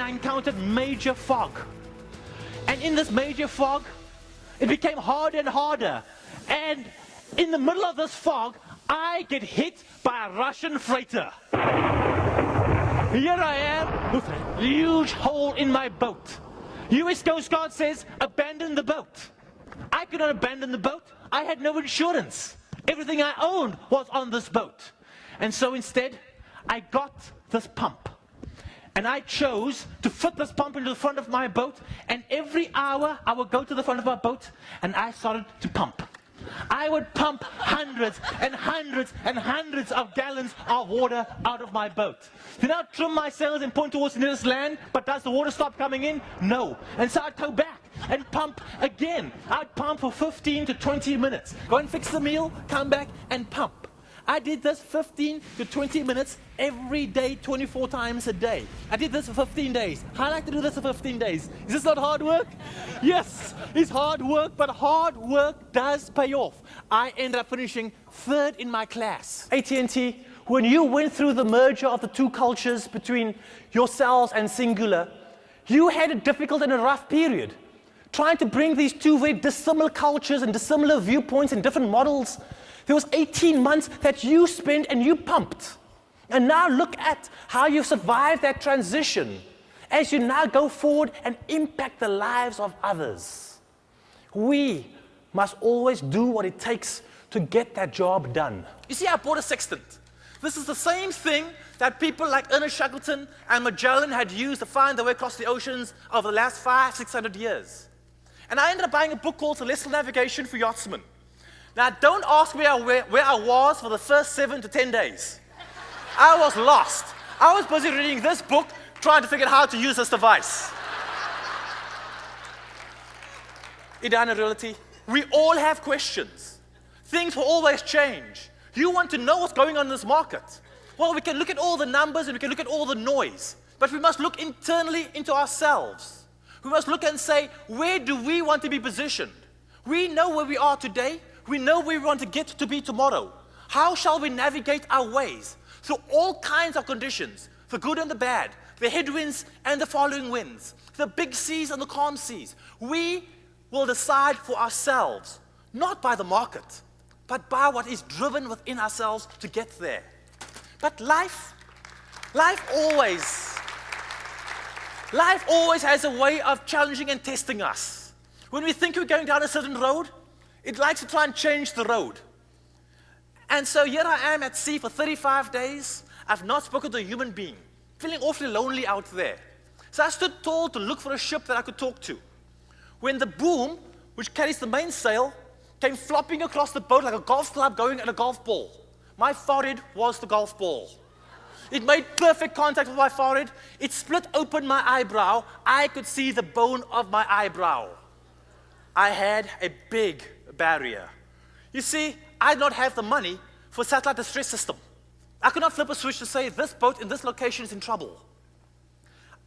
I encountered major fog. And in this major fog, it became harder and harder. And in the middle of this fog, I get hit by a Russian freighter. Here I am with a huge hole in my boat. US Coast Guard says, abandon the boat. I could not abandon the boat. I had no insurance. Everything I owned was on this boat. And so instead, I got this pump. And I chose to fit this pump into the front of my boat. And every hour, I would go to the front of my boat, and I started to pump. I would pump hundreds and hundreds and hundreds of gallons of water out of my boat. Then I'd trim my sails and point towards the nearest land, but does the water stop coming in? No. And so I'd go back and pump again. I'd pump for 15 to 20 minutes. Go and fix the meal, come back and pump. I did this 15 to 20 minutes every day, 24 times a day. I did this for 15 days. I like to do this for 15 days. Is this not hard work? Yes, it's hard work, but hard work does pay off. I ended up finishing third in my class. AT&T, when you went through the merger of the two cultures between yourselves and Singular, you had a difficult and a rough period. Trying to bring these two very dissimilar cultures and dissimilar viewpoints and different models. There was 18 months that you spent and you pumped. And now look at how you've survived that transition as you now go forward and impact the lives of others. We must always do what it takes to get that job done. You see, I bought a sextant. This is the same thing that people like Ernest Shackleton and Magellan had used to find their way across the oceans over the last 500-600 years. And I ended up buying a book called Celestial Navigation for Yachtsmen. Now, don't ask me where I was for the first 7 to 10 days. I was lost. I was busy reading this book, trying to figure out how to use this device. In reality, we all have questions. Things will always change. You want to know what's going on in this market. Well, we can look at all the numbers and we can look at all the noise, but we must look internally into ourselves. We must look and say, where do we want to be positioned? We know where we are today. We know where we want to get to be tomorrow. How shall we navigate our ways through all kinds of conditions, the good and the bad, the headwinds and the following winds, the big seas and the calm seas? We will decide for ourselves, not by the market, but by what is driven within ourselves to get there. But life always has a way of challenging and testing us. When we think we're going down a certain road, it likes to try and change the road. And so here I am at sea for 35 days. I've not spoken to a human being, feeling awfully lonely out there. So I stood tall to look for a ship that I could talk to. When the boom, which carries the mainsail, came flopping across the boat like a golf club going at a golf ball. My forehead was the golf ball. It made perfect contact with my forehead. It split open my eyebrow. I could see the bone of my eyebrow. I had a big barrier. You see, I did not have the money for satellite distress system. I could not flip a switch to say this boat in this location is in trouble.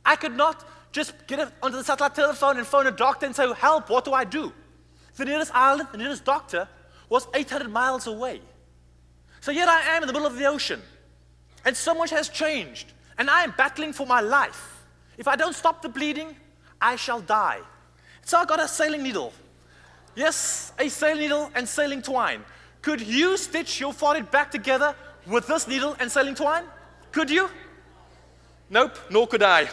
I could not just get it onto the satellite telephone and phone a doctor and say, help, what do I do? The nearest island, the nearest doctor, was 800 miles away. So here I am in the middle of the ocean, and so much has changed, and I am battling for my life. If I don't stop the bleeding, I shall die. So I got a sailing needle. Yes, a sailing needle and sailing twine. Could you stitch your forehead back together with this needle and sailing twine? Could you? Nope, nor could I.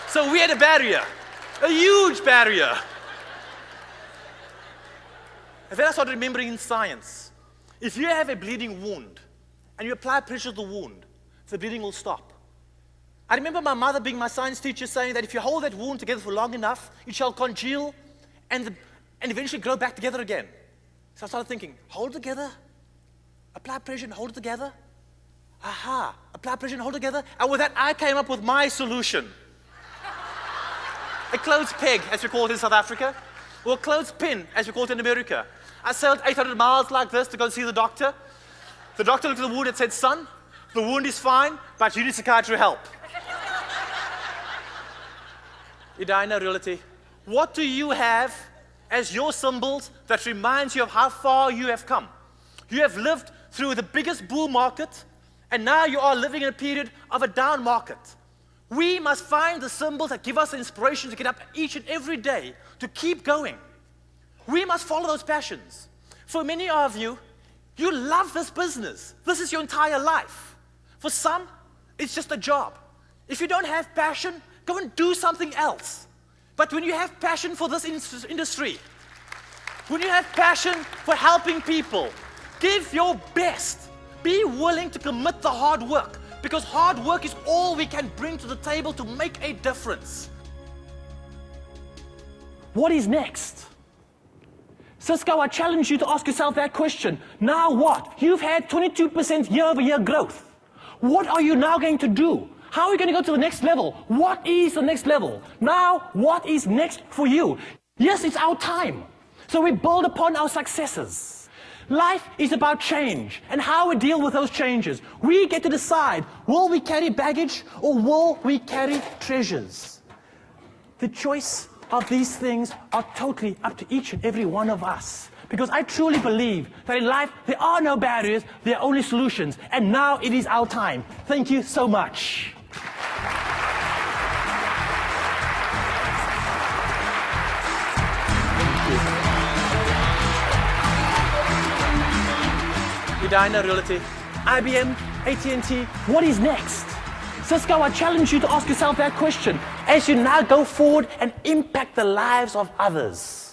So we had a barrier, a huge barrier. And then I started remembering in science, if you have a bleeding wound and you apply pressure to the wound, the bleeding will stop. I remember my mother being my science teacher saying that if you hold that wound together for long enough, it shall congeal and eventually grow back together again. So I started thinking, hold it together, apply pressure and hold it together. Aha, apply pressure and hold it together. And with that, I came up with my solution. A clothes peg, as we call it in South Africa, or a clothes pin, as we call it in America. I sailed 800 miles like this to go see the doctor. The doctor looked at the wound and said, son, the wound is fine, but you need psychiatry help. Edina, reality, what do you have as your symbols that reminds you of how far you have come? You have lived through the biggest bull market And now you are living in a period of a down market. We must find the symbols that give us the inspiration to get up each and every day to keep going. We must follow those passions. For many of you, you love this business. This is your entire life. For some, it's just a job. If you don't have passion, go and do something else. But when you have passion for this industry, when you have passion for helping people, give your best. Be willing to commit the hard work, because hard work is all we can bring to the table to make a difference. What is next? Cisco, I challenge you to ask yourself that question. Now what? You've had 22% year-over-year growth. What are you now going to do? How are you going to go to the next level? What is the next level? Now, what is next for you? Yes, it's our time. So we build upon our successes. Life is about change and how we deal with those changes. We get to decide, will we carry baggage or will we carry treasures? The choice of these things are totally up to each and every one of us. Because I truly believe that in life, there are no barriers, there are only solutions. And now it is our time. Thank you so much. Edina Realty, IBM, AT&T, what is next? Cisco, I challenge you to ask yourself that question as you now go forward and impact the lives of others.